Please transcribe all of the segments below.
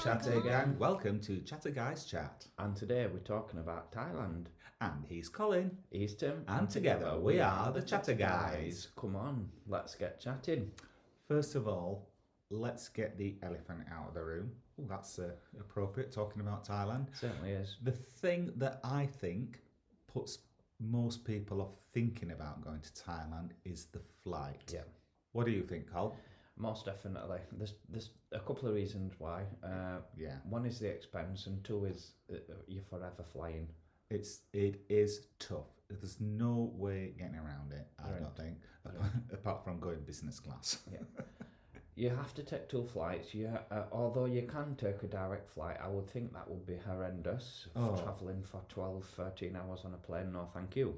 Chatter Gang. Welcome to Chatter Guys Chat. And today we're talking about Thailand. And he's Colin. He's Tim. And together we are the Chatter Guys. Come on, let's get chatting. First of all, let's get the elephant out of the room. Oh, that's appropriate, talking about Thailand. Certainly is. The thing that I think puts most people off thinking about going to Thailand is the flight. Yeah. What do you think, Col? Most definitely. There's a couple of reasons why. One is the expense, and two is you're forever flying. It is tough. There's no way getting around it, I don't think, apart from going business class. Yeah. You have to take two flights. Although you can take a direct flight, I would think that would be horrendous. Travelling for 12, 13 hours on a plane, no thank you.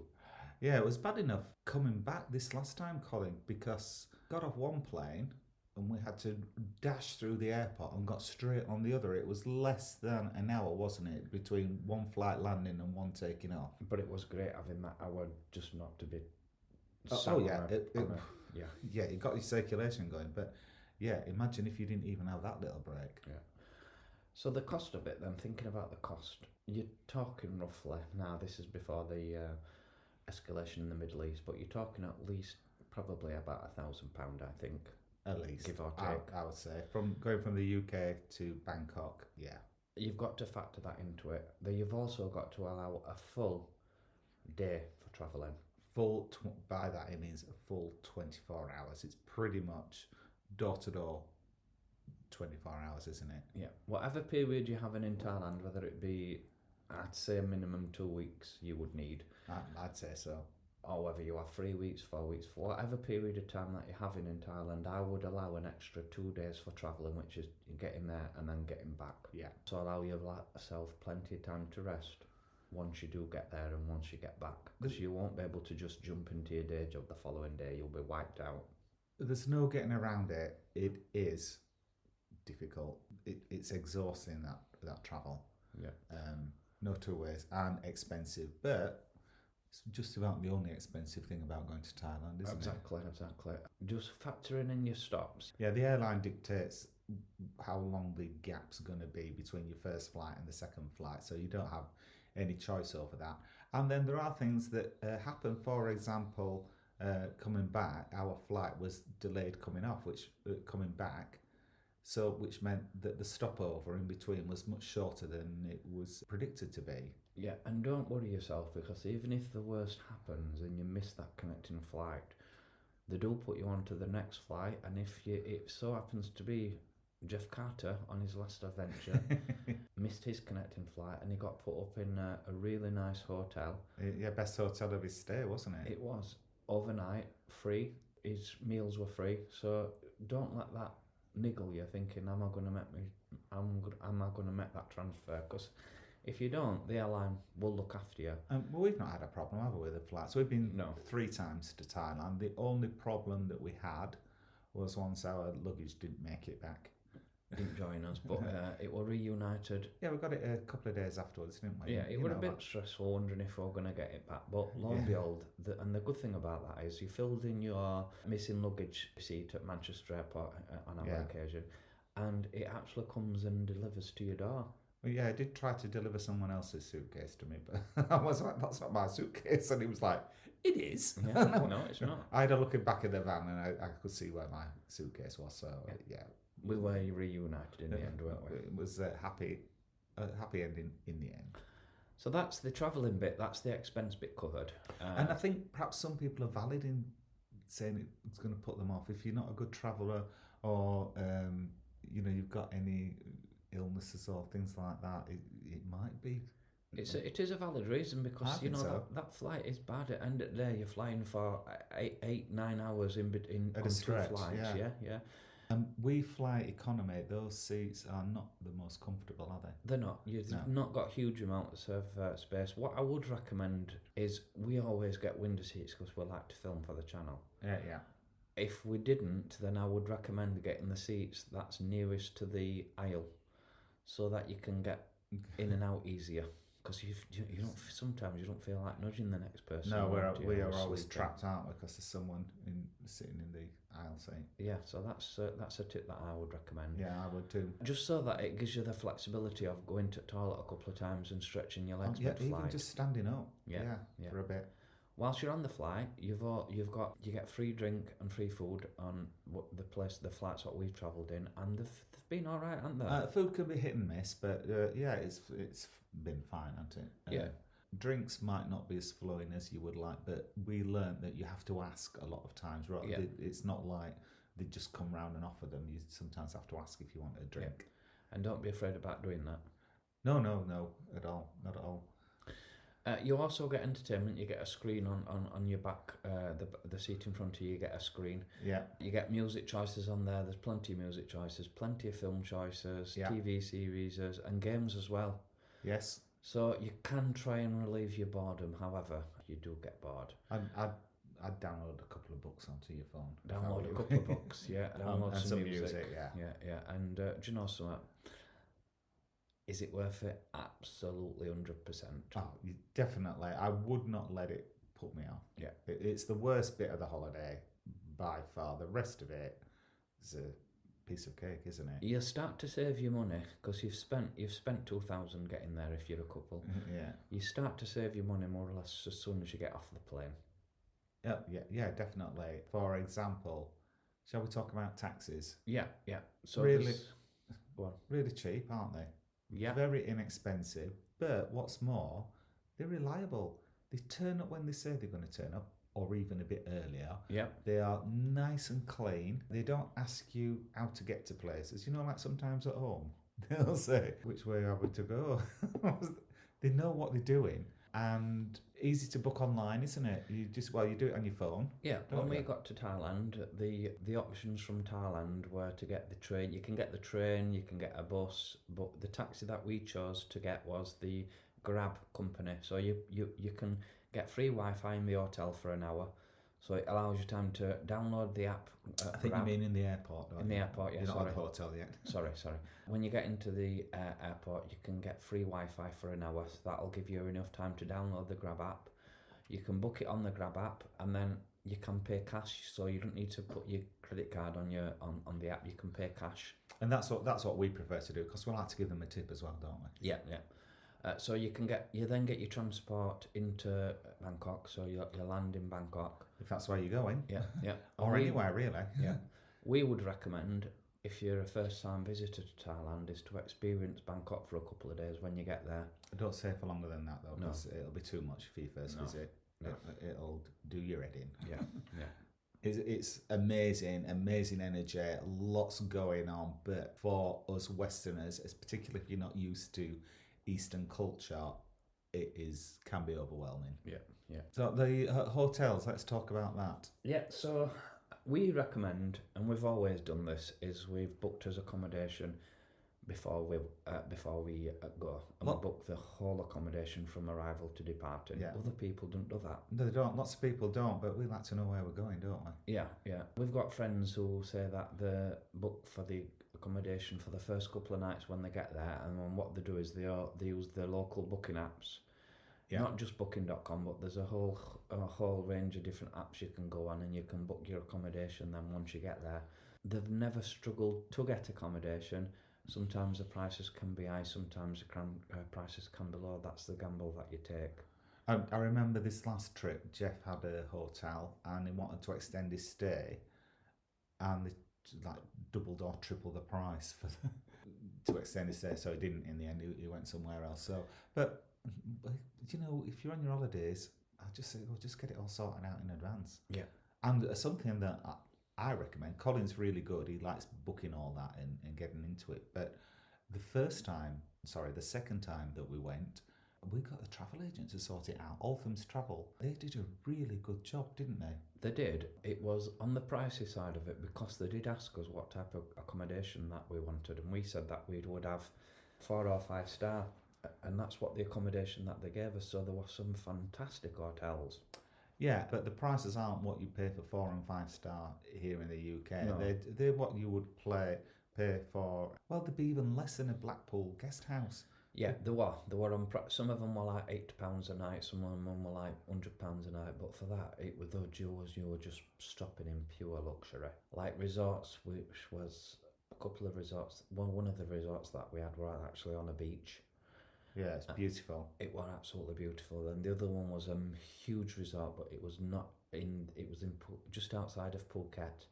Yeah, it was bad enough coming back this last time, Colin, because got off one plane and we had to dash through the airport and got straight on the other. It was less than an hour, wasn't it, between one flight landing and one taking off. But it was great having that hour just not to be... Yeah, it got your circulation going, but yeah, imagine if you didn't even have that little break. Yeah. So the cost of it then, thinking about the cost, you're talking roughly, now this is before the escalation in the Middle East, but you're talking at least probably about £1,000, I think. At least, give or take. I would say, from going from the UK to Bangkok, yeah. You've got to factor that into it. Then you've also got to allow a full day for travelling. By that it means a full 24 hours. It's pretty much door to door 24 hours, isn't it? Yeah. Whatever period you're having in Thailand, whether it be, I'd say a minimum 2 weeks you would need. I'd say so. Or whether you have 3 weeks, 4 weeks, for whatever period of time that you're having in Thailand, I would allow an extra 2 days for travelling, which is getting there and then getting back. Yeah. So allow yourself plenty of time to rest once you do get there and once you get back. Because you won't be able to just jump into your day job the following day. You'll be wiped out. There's no getting around it. It is difficult. It's exhausting, that travel. Yeah. No two ways, and expensive. But it's just about the only expensive thing about going to Thailand, isn't it? Exactly. Just factoring in your stops. Yeah, the airline dictates how long the gap's going to be between your first flight and the second flight, so you don't have any choice over that. And then there are things that happen. For example, coming back, our flight was delayed coming back. So, which meant that the stopover in between was much shorter than it was predicted to be. Yeah, and don't worry yourself, because even if the worst happens and you miss that connecting flight, they do put you on to the next flight. And if it so happens to be Jeff Carter on his last adventure missed his connecting flight and he got put up in a really nice hotel. Yeah, best hotel of his stay, wasn't it? It was. Overnight, free. His meals were free. So don't let that niggle you thinking, am I going to make that transfer? Because if you don't, the airline will look after you. Well, we've not had a problem, have we, with the flights? We've been 3 times to Thailand. The only problem that we had was once our luggage didn't make it back. Didn't join us, but it were reunited. Yeah, we got it a couple of days afterwards, didn't we? Yeah, it was a bit stressful, wondering if we were going to get it back. But lo and behold, the good thing about that is you filled in your missing luggage receipt at Manchester Airport on our occasion, and it actually comes and delivers to your door. Well, yeah, I did try to deliver someone else's suitcase to me, but I was like, that's not my suitcase. And he was like, it is. Yeah, no, it's not. I had a look in back of the van and I could see where my suitcase was, so yeah. We were reunited in the end, weren't we? It was a happy ending in the end. So that's the travelling bit, that's the expense bit covered. And I think perhaps some people are valid in saying it's going to put them off. If you're not a good traveller or, you've got any illnesses or things like that, it might be. It is a valid reason, because that flight is bad. At the end of the day, you're flying for 8-9 hours in on 2 flights. Yeah. And we fly economy. Those seats are not the most comfortable, are they? They're not. You've not got huge amounts of space. What I would recommend is we always get window seats because we like to film for the channel. Yeah. If we didn't, then I would recommend getting the seats that's nearest to the aisle, so that you can get in and out easier. because you don't sometimes you don't feel like nudging the next person. No, around to you we or are always sleeping. trapped, aren't we? Because there's someone sitting in the aisle seat. Yeah, so that's a tip that I would recommend. Yeah, I would too. Just so that it gives you the flexibility of going to the toilet a couple of times and stretching your legs Yeah, mid-flight. even just standing up. Yeah. For a bit. Whilst you're on the flight, you get free drink and free food on the flights that we've travelled in, and they've been all right, haven't they? Food can be hit and miss, but it's been fine, hasn't it? Yeah. Drinks might not be as flowing as you would like, but we learned that you have to ask a lot of times. Right? Yeah. It's not like they just come round and offer them. You sometimes have to ask if you want a drink. Yeah. And don't be afraid about doing that. No, at all, not at all. You also get entertainment. You get a screen on your back, the seat in front of you. You get a screen. Yeah. You get music choices on there. There's plenty of music choices, plenty of film choices, TV series, and games as well. Yes. So you can try and relieve your boredom. However, you do get bored. I'd download a couple of books onto your phone. Download a couple of books, yeah. Download and some music. yeah. And do you know something? Is it worth it? Absolutely 100%. Oh, definitely. I would not let it put me off. Yeah. It's the worst bit of the holiday by far. The rest of it is a piece of cake, isn't it? You start to save your money because you've spent 2,000 getting there if you're a couple. Yeah. You start to save your money more or less as soon as you get off the plane. Yeah, definitely. For example, shall we talk about taxis? Yeah. So really cheap, aren't they? Yeah. Very inexpensive, but what's more, they're reliable. They turn up when they say they're going to turn up, or even a bit earlier. Yeah. They are nice and clean. They don't ask you how to get to places. You know, like sometimes at home, they'll say, which way are we to go? They know what they're doing. And easy to book online, isn't it? You do it on your phone. Yeah, when we got to Thailand, the options from Thailand were to get the train. You can get the train, you can get a bus, but the taxi that we chose to get was the Grab company. So you can get free Wi-Fi in the hotel for an hour. So it allows you time to download the app. I think Grab. you mean in the airport, don't you? In the airport, yeah. You're not at the hotel yet. Sorry. When you get into the airport, you can get free Wi-Fi for an hour. So that'll give you enough time to download the Grab app. You can book it on the Grab app, and then you can pay cash. So you don't need to put your credit card on the app. You can pay cash. And that's what we prefer to do, because we like to give them a tip as well, don't we? Yeah. So you then get your transport into Bangkok. So you land in Bangkok. If that's where you're going. Yeah. Or anywhere, really. Yeah. We would recommend, if you're a first-time visitor to Thailand, is to experience Bangkok for a couple of days when you get there. Don't stay for longer than that, though, No. because it'll be too much for your first visit. No. It'll do your head in. Yeah. It's amazing energy, lots going on. But for us Westerners, particularly if you're not used to Eastern culture, can be overwhelming. Yeah. So the hotels, let's talk about that. Yeah, so we recommend, and we've always done this, is we've booked as accommodation before we go, and we book the whole accommodation from arrival to departing. Yeah. Other people don't do that. No, they don't. Lots of people don't, but we like to know where we're going, don't we? Yeah. We've got friends who say that they book for the accommodation for the first couple of nights when they get there, and then what they do is they use the local booking apps. Yeah. Not just booking.com, but there's a whole range of different apps you can go on, and you can book your accommodation then once you get there. They've never struggled to get accommodation. Sometimes the prices can be high, sometimes the prices can be low. That's the gamble that you take. I remember this last trip, Jeff had a hotel and he wanted to extend his stay, and they doubled or tripled the price to extend his stay, so he didn't in the end. He went somewhere else. So, but you know, if you're on your holidays, I just say, just get it all sorted out in advance. Yeah. And something that I recommend, Colin's really good. He likes booking all that and getting into it. But the second time that we went, we got the travel agent to sort it out. Althams Travel. They did a really good job, didn't they? They did. It was on the pricey side of it, because they did ask us what type of accommodation that we wanted, and we said that we would have 4 or 5 star, and that's what the accommodation that they gave us. So there were some fantastic hotels. Yeah, but the prices aren't what you pay for 4 and 5 star here in the UK. No. They're what you would pay for. Well, they'd be even less than a Blackpool guest house. Yeah, there were on some of them were like £80 a night, some of them were like £100 a night. But for that, it was those you were just stopping in pure luxury. Like resorts, which was a couple of resorts. One of the resorts that we had were actually on a beach. Yeah, it's beautiful. It was absolutely beautiful. And the other one was a huge resort, but it was not in. It was in just outside of Phuket.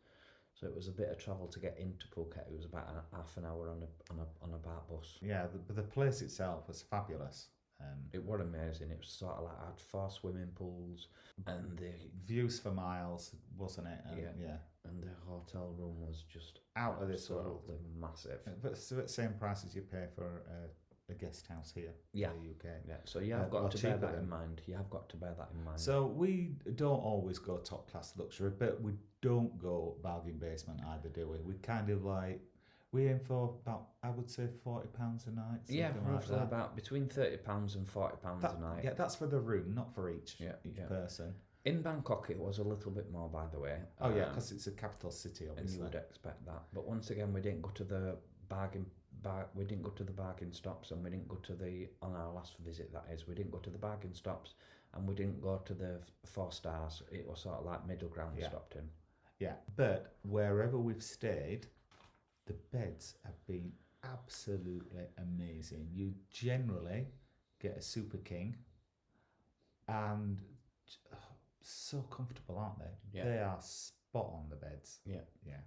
So it was a bit of travel to get into Phuket. It was about half an hour on a BART bus. Yeah, the place itself was fabulous. It was amazing. It was sort of like had 4 swimming pools and the Views for miles, wasn't it? Yeah. and the hotel room was just Out of this world. absolutely massive. But it's the same price as you pay for a guest house here Yeah. in the UK. Yeah, so you have or got to bear cheaper that in than- mind. You have got to bear that in mind. So we don't always go top class luxury, but we don't go bargain basement either, do we? We kind of like we aim for about, I would say, £40 a night. yeah, something like roughly that. about between £30 and £40 That- a night. Yeah, that's for the room, not for each Yeah. person. In Bangkok, it was a little bit more, by the way. Oh yeah, because it's a capital city, and obviously. you would expect that. But once again, we didn't go to the we didn't go to the bargain stops, and we didn't go to the on our last visit. That is, we didn't go to the bargain stops, and we didn't go to the 4 stars. It was sort of like middle ground. We Yeah. stopped in. Yeah, but wherever we've stayed, the beds have been absolutely amazing. You generally get a super king, and so comfortable, aren't they? Yeah. They are spot on, the beds. Yeah. Yeah.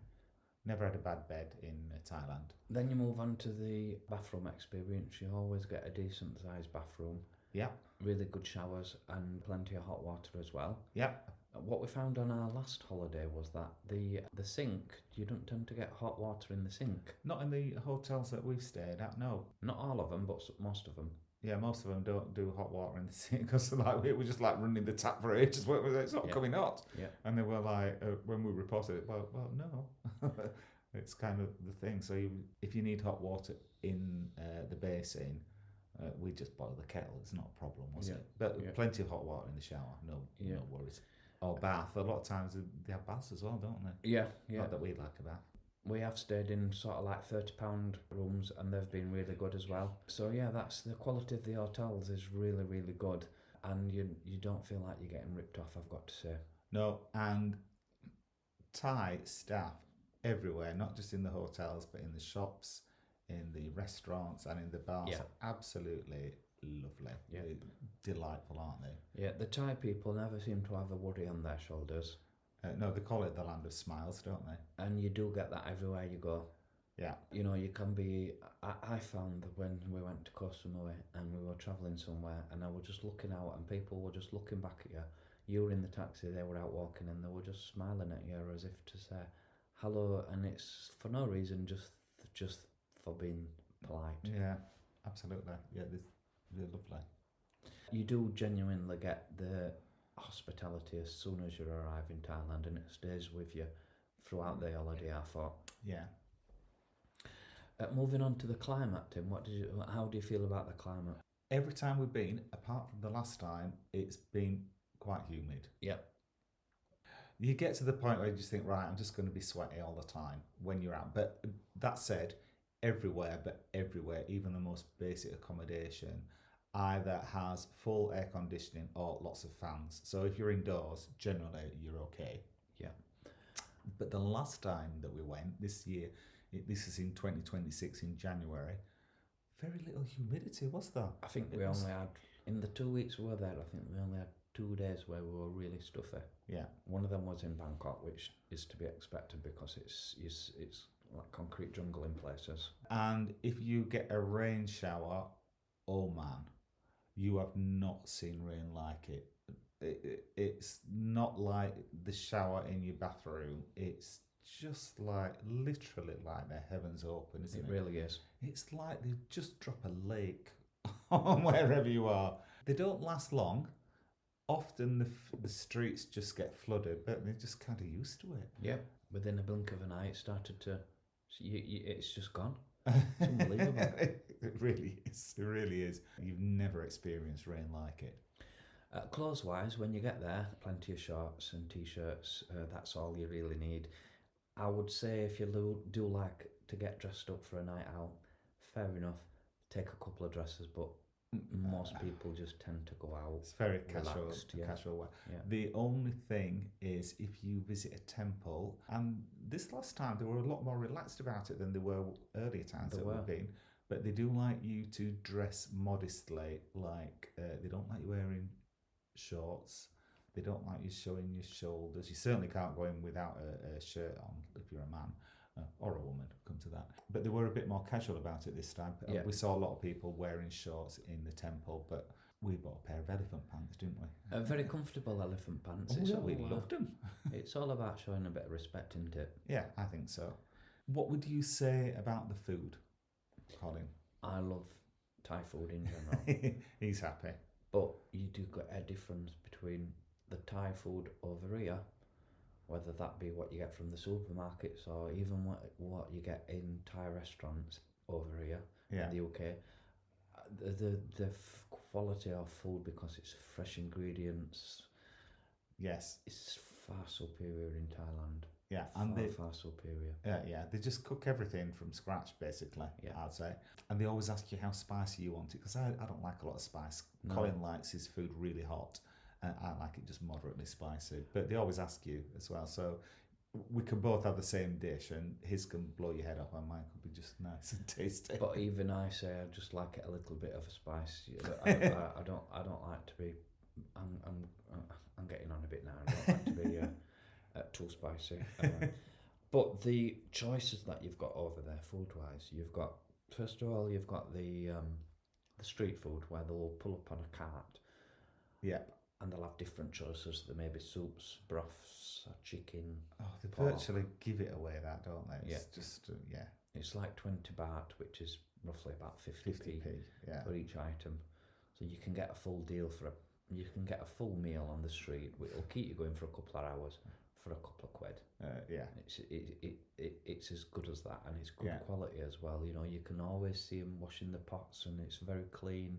Never had a bad bed in Thailand. Then you move on to the bathroom experience. You always get a decent sized bathroom. Yeah. Really good showers and plenty of hot water as well. Yeah. What we found on our last holiday was that the sink, you don't tend to get hot water in the sink. Not in the hotels that we've stayed at, no. Not all of them, but most of them. Yeah, most of them don't do hot water in the sink because like we were just like running the tap for ages. It's not Yeah. coming hot. Yeah. And they were like, when we reported it, well, no. It's kind of the thing. So if you need hot water in the basin, we just boil the kettle. It's not a problem, was Yeah. it? But Yeah. plenty of hot water in the shower. No worries. Or bath. A lot of times they have baths as well, don't they? Yeah, yeah. Not that we like a bath. We have stayed in sort of like £30 rooms, and they've been really good as well. So yeah, that's the quality of the hotels is really, really good, and you don't feel like you're getting ripped off, I've got to say. No, and Thai staff everywhere, not just in the hotels, but in the shops, in the restaurants, and in the bars. Yeah. Absolutely lovely. Yeah. Delightful, aren't they? Yeah, the Thai people never seem to have a worry on their shoulders, No, they call it the land of smiles, don't they? and you do get that everywhere you go. Yeah. You know, you can be. I found that when we went to Koh Samui and we were travelling somewhere, and I was just looking out, and people were just looking back at you. You were in the taxi, they were out walking, and they were just smiling at you as if to say hello, and it's for no reason, just for being polite. Yeah, absolutely. Yeah, they're lovely. You do genuinely get the hospitality as soon as you arrive in Thailand, and it stays with you throughout the holiday, I thought. Yeah. Moving on to the climate, Tim, how do you feel about the climate? Every time we've been, apart from the last time, it's been quite humid. Yeah. You get to the point where you just think, right, I'm just going to be sweaty all the time when you're out. But that said, everywhere, even the most basic accommodation, either has full air conditioning or lots of fans. So if you're indoors, generally you're okay. Yeah. But the last time that we went, this year, this is in 2026 in January, very little humidity, was there? I think we only had, in the 2 weeks we were there, I think we only had 2 days where we were really stuffy. Yeah. One of them was in Bangkok, which is to be expected because it's like concrete jungle in places. And if you get a rain shower, oh man, you have not seen rain like it. It's not like the shower in your bathroom. It's just like literally like the heavens open, isn't it? It really is. It's like they just drop a lake on wherever you are. They don't last long. Often the streets just get flooded, but they're just kind of used to it. Yeah. Within a blink of an eye, it started to. It's just gone. It's unbelievable. It really is. It really is. You've never experienced rain like it. Clothes-wise, when you get there, plenty of shorts and t-shirts. That's all you really need. I would say if you do like to get dressed up for a night out, fair enough. take a couple of dresses, but most people just tend to go out. It's very casual, relaxed, yeah. casual wear. Yeah. The only thing is if you visit a temple, and this last time they were a lot more relaxed about it than they were earlier times that we've been, but they do like you to dress modestly, like they don't like you wearing shorts. They don't like you showing your shoulders. You certainly can't go in without a shirt on if you're a man. Or a woman, come to that. But they were a bit more casual about it this time. Yeah. We saw a lot of people wearing shorts in the temple, but we bought a pair of elephant pants, didn't we? Very comfortable elephant pants. Oh, yeah, we loved them. It's all about showing a bit of respect, isn't it? Yeah, I think so. What would you say about the food, Colin? I love Thai food in general. He's happy. But you do get a difference between the Thai food over here, whether that be what you get from the supermarkets or even what you get in Thai restaurants over here in the UK. The quality of food, because it's fresh ingredients. Yes, it's far superior in Thailand. Yeah, and far superior. Yeah, they just cook everything from scratch, basically. Yeah. I'd say, and they always ask you how spicy you want it, because I don't like a lot of spice. No. Colin likes his food really hot. I like it just moderately spicy, but they always ask you as well. So we can both have the same dish, and his can blow your head off, and mine could be just nice and tasty. But even I say I just like it a little bit of a spice. I don't like to be. I'm getting on a bit now. I don't like to be too spicy. But the choices that you've got over there, food-wise, you've got, first of all, you've got the street food where they'll pull up on a cart. Yeah. And they'll have different choices. There may be soups, broths, chicken. Oh, they virtually give it away, that, don't they? It's just, yeah. It's like 20 baht, which is roughly about 50p for each item. So you can get a full deal you can get a full meal on the street. It'll keep you going for a couple of hours for a couple of quid. Yeah. It's as good as that, and it's good quality as well. You know, you can always see them washing the pots, and it's very clean.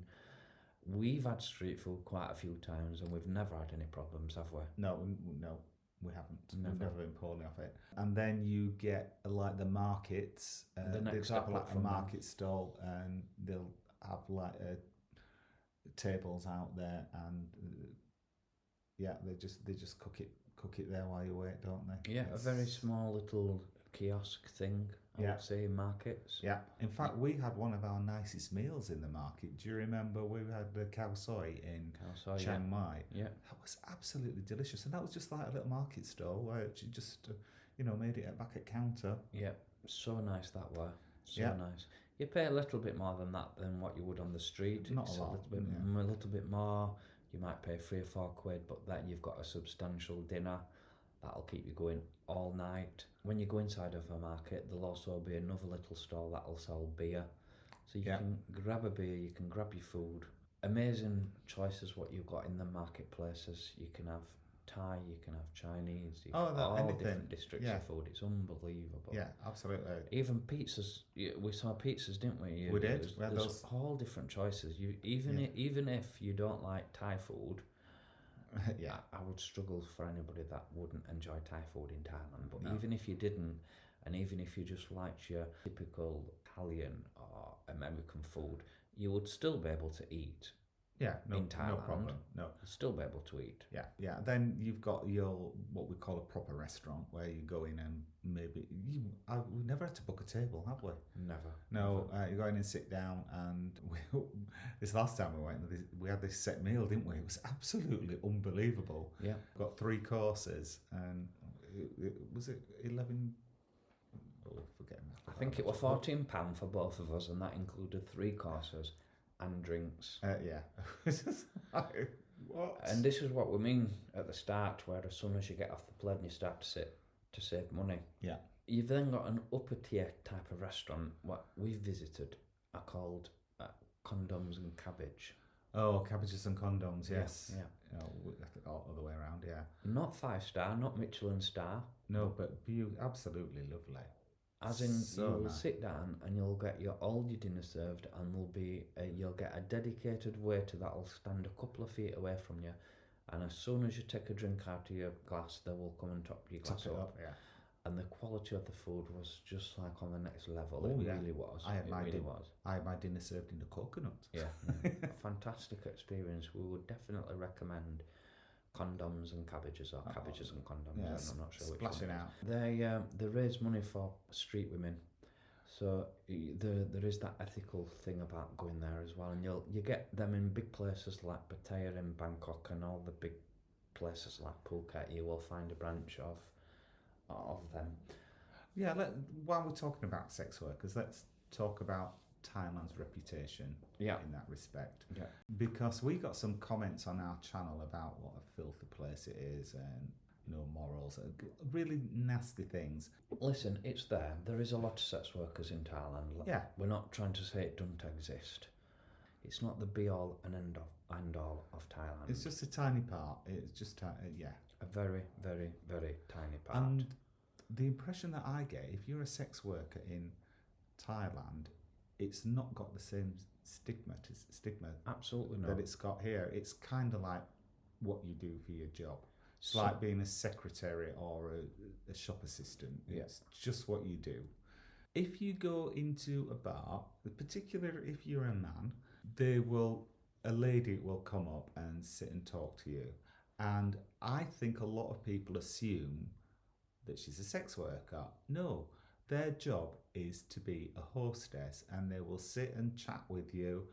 We've had street food quite a few times, and we've never had any problems, have we? No, we haven't. We've never been poorly off it. And then you get like the markets. They'll have like a market stall, and they'll have like tables out there, and they just cook it there while you wait, don't they? Yeah, a very small little kiosk thing. I would say in markets. Yeah. In fact, we had one of our nicest meals in the market. Do you remember we had the khao soi in Chiang Mai? Yeah. That was absolutely delicious. And that was just like a little market stall where you just, made it back at counter. Yeah. So nice that way. So nice. You pay a little bit more than that than what you would on the street. Not a lot. A little bit more. You might pay 3 or 4 quid, but then you've got a substantial dinner. That'll keep you going all night. When you go inside of a market, there'll also be another little stall that'll sell beer. So you can grab a beer, you can grab your food. Amazing choices what you've got in the marketplaces. You can have Thai, you can have Chinese, you can have all different districts of food. It's unbelievable. Yeah, absolutely. Even pizzas. We saw pizzas, didn't we? We did. There's all different choices. Even if you don't like Thai food, I would struggle for anybody that wouldn't enjoy Thai food in Thailand. But even if you didn't, and even if you just liked your typical Italian or American food, you would still be able to eat. Yeah, in Thailand, no problem. No, you'd still be able to eat. Yeah. Then you've got your what we call a proper restaurant where you go in and maybe we never had to book a table, have we? Never. No, you go in and sit down, and this last time we went, we had this set meal, didn't we? It was absolutely unbelievable. Yeah, got 3 courses, and was it 11? Oh, forgetting. I think it was £14 for both of us, and that included 3 courses. And drinks. What? And this is what we mean at the start, where as soon as you get off the plane, you start to save money. Yeah. You've then got an upper tier type of restaurant. What we've visited are called condoms and cabbage. Oh, cabbages and condoms, yes. Yeah. All the way around, yeah. Not 5-star, not Michelin star. No, but absolutely lovely. As in, you'll sit down and you'll get all your dinner served, and you'll get a dedicated waiter that'll stand a couple of feet away from you, and as soon as you take a drink out of your glass, they will come and top your glass up. and the quality of the food was just like on the next level. Oh, It yeah. really was. I had It my really din- was. I had my dinner served in a coconut. Yeah, a fantastic experience. We would definitely recommend condoms and cabbages, or cabbages and condoms. Yeah, I'm not sure which splashing one. out. They raise money for street women, so there is that ethical thing about going there as well, and you get them in big places like Pattaya in Bangkok and all the big places like Phuket. You will find a branch of them. Yeah, while we're talking about sex workers, let's talk about Thailand's reputation Yeah. in that respect. Yeah. Because we got some comments on our channel about what a filthy place it is and no morals, really nasty things. Listen, it's there. There is a lot of sex workers in Thailand. Yeah. We're not trying to say it doesn't exist. It's not the be all and end all of Thailand. It's just a tiny part. It's just, yeah. A very, very, very tiny part. And the impression that I get, if you're a sex worker in Thailand, it's not got the same stigma Absolutely not. that it's got here. It's kind of like what you do for your job. It's like being a secretary or a shop assistant. Yeah. It's just what you do. If you go into a bar, particularly if you're a man, a lady will come up and sit and talk to you. And I think a lot of people assume that she's a sex worker. No, their job is to be a hostess, and they will sit and chat with you.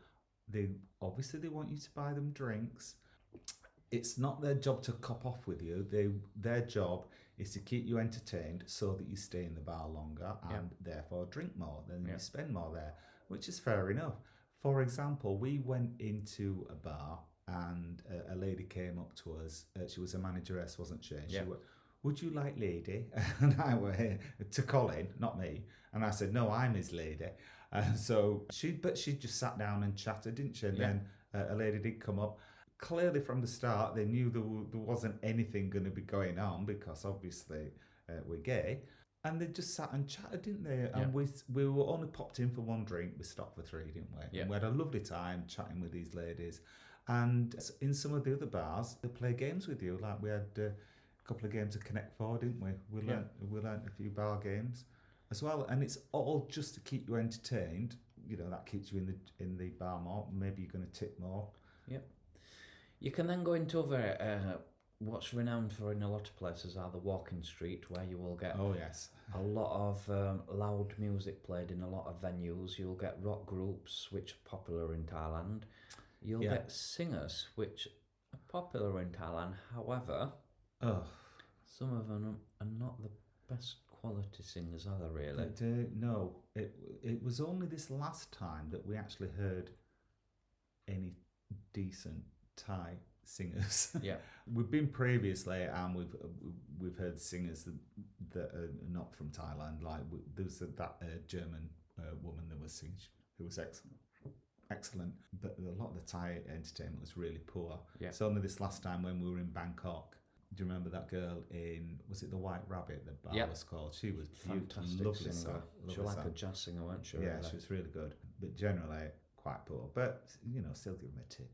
They want you to buy them drinks. It's not their job to cop off with you. Their job is to keep you entertained so that you stay in the bar longer and therefore drink more. Then you spend more there, which is fair enough. For example, we went into a bar and a lady came up to us. She was a manageress, wasn't she? She went, "Would you like lady?" And I went, "Hey," to Colin, not me. And I said, "No, I'm his lady." So she just sat down and chatted, didn't she? And then a lady did come up. Clearly from the start, they knew there wasn't anything going to be going on because obviously we're gay. And they just sat and chatted, didn't they? And we were only popped in for one drink. We stopped for three, didn't we? Yeah. And we had a lovely time chatting with these ladies. And in some of the other bars, they play games with you. Like we had a couple of games of Connect Four, didn't we? We learned a few bar games as well. And it's all just to keep you entertained. You know, that keeps you in the bar more. Maybe you're going to tip more. Yep. You can then go into other, what's renowned for in a lot of places are the walking street, where you will get a lot of loud music played in a lot of venues. You'll get rock groups, which are popular in Thailand. You'll get singers, which are popular in Thailand. However, some of them are not the best quality singers, are they really? No, it was only this last time that we actually heard any decent Thai singers. Yeah. We've been previously and we've heard singers that are not from Thailand. Like there was that German woman that was singing, who was excellent, but a lot of the Thai entertainment was really poor. Yeah. So only this last time when we were in Bangkok, do you remember that girl was it the White Rabbit, the bar was called? She was fantastic, lovely singer. She was like a jazz singer, weren't she? Yeah, she was really good, but generally quite poor. But still give them a tip.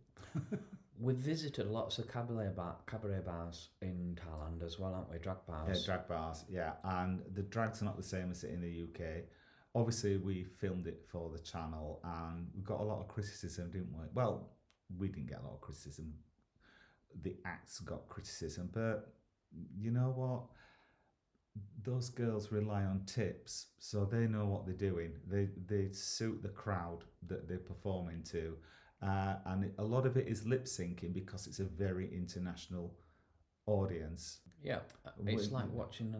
We've visited lots of cabaret bars in Thailand as well, haven't we? Drag bars. Yeah, drag bars. Yeah, and the drags are not the same as in the UK. Obviously, we filmed it for the channel, and we got a lot of criticism, didn't we? Well, we didn't get a lot of criticism. The acts got criticism, but you know what? Those girls rely on tips, so they know what they're doing. They suit the crowd that they're performing to. And a lot of it is lip syncing because it's a very international audience. Yeah, it's like watching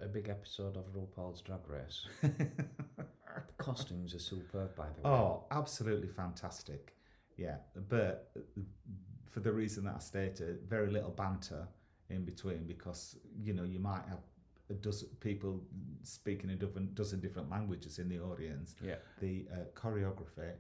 a big episode of RuPaul's Drag Race. The costumes are superb, by the way. Oh, absolutely fantastic. Yeah, but for the reason that I stated, very little banter in between because, you might have a dozen people speaking a dozen different languages in the audience. Yeah. The choreography,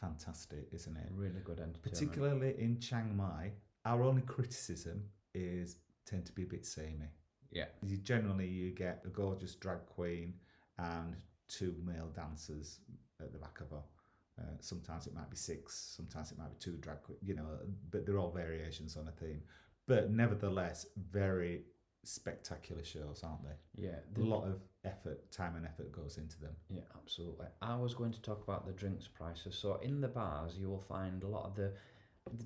fantastic, isn't it? Really good entertainment. Particularly in Chiang Mai, our only criticism tend to be a bit samey. Yeah. You get a gorgeous drag queen and two male dancers at the back of her. Sometimes it might be 6, sometimes it might be 2 drag queens, but they're all variations on a theme. But nevertheless, very spectacular shows, aren't they? Yeah, A lot of effort, time and effort goes into them. Yeah, absolutely. I was going to talk about the drinks prices. So in the bars, you will find a lot of the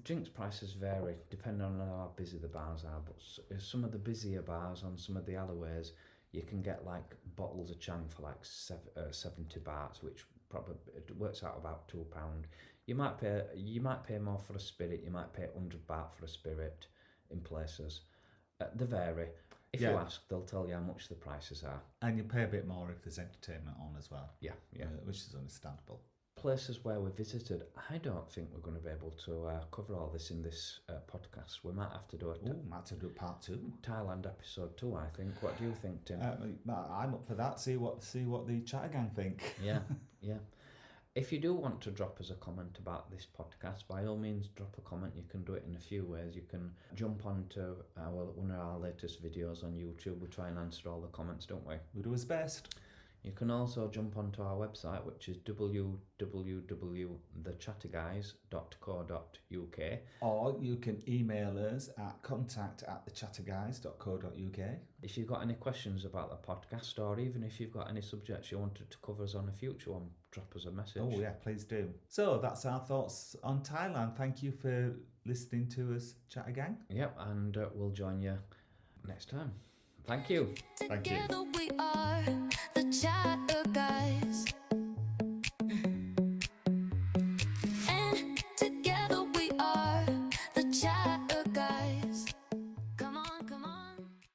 drinks prices vary depending on how busy the bars are. But some of the busier bars on some of the alleyways, you can get like bottles of Chang for like 70 bahts, which probably it works out about £2. You might pay more for a spirit. You might pay 100 baht for a spirit in places. They vary. If you ask, they'll tell you how much the prices are. And you pay a bit more if there's entertainment on as well. Yeah. Which is understandable. Places where we visited, I don't think we're going to be able to cover all this in this podcast. We might have to do might have to do part 2. Thailand episode 2, I think. What do you think, Tim? I'm up for that. See what the Chattergang think. Yeah. If you do want to drop us a comment about this podcast, by all means drop a comment. You can do it in a few ways. You can jump onto one of our latest videos on YouTube. We try and answer all the comments, don't we? We do his best. You can also jump onto our website, which is www.thechatterguys.co.uk. Or you can email us at contact@thechatterguys.co.uk. If you've got any questions about the podcast, or even if you've got any subjects you wanted to cover us on a future one, drop us a message. Oh yeah, please do. So that's our thoughts on Thailand. Thank you for listening to us, Chattergang. Yep, and we'll join you next time. Thank you. Thank you. Together we are the Chatter Guys.